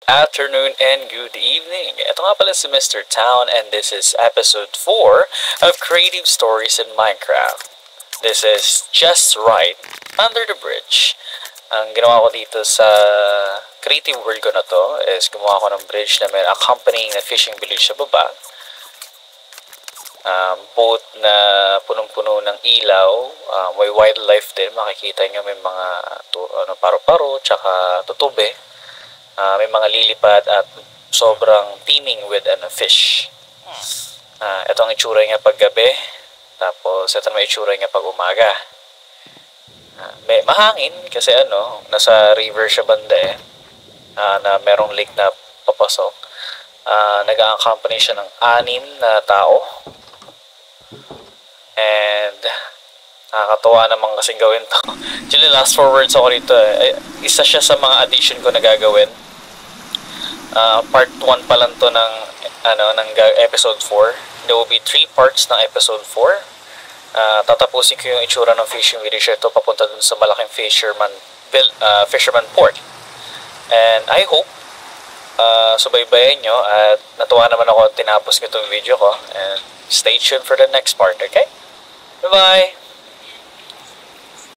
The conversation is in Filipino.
afternoon, and good evening. Ito nga pala si Mr. Town and this is episode 4 of Creative Stories in Minecraft. This is Just Right, Under the Bridge. Ang ginawa ko dito sa creative world ko na to is gumawa ko ng bridge na may accompanying na fishing village sa baba. Boat na punong-puno ng ilaw, may wildlife din, makikita nyo may mga paro-paro, tsaka tutube. May mga lilipad at sobrang teeming with fish. Ito ang itsura niya pag gabi, tapos ito naman itsura niya pag umaga. May mahangin kasi nasa river siya banda na merong lake na papasok. Nag-accompany siya ng 6 na tao. And nakakatuwa naman kasing gawin to. Actually, last forwards ako dito. Isa siya sa mga addition ko na gagawin. Part 1 pa lang to ng episode 4. There will be 3 parts ng episode 4. Tatapusin ko yung itsura ng fishing village ito papunta dun sa malaking fisherman port. And I hope subaybayan nyo at natuwa naman ako at tinapos ko itong video ko. And stay tuned for the next part, okay? Bye-bye!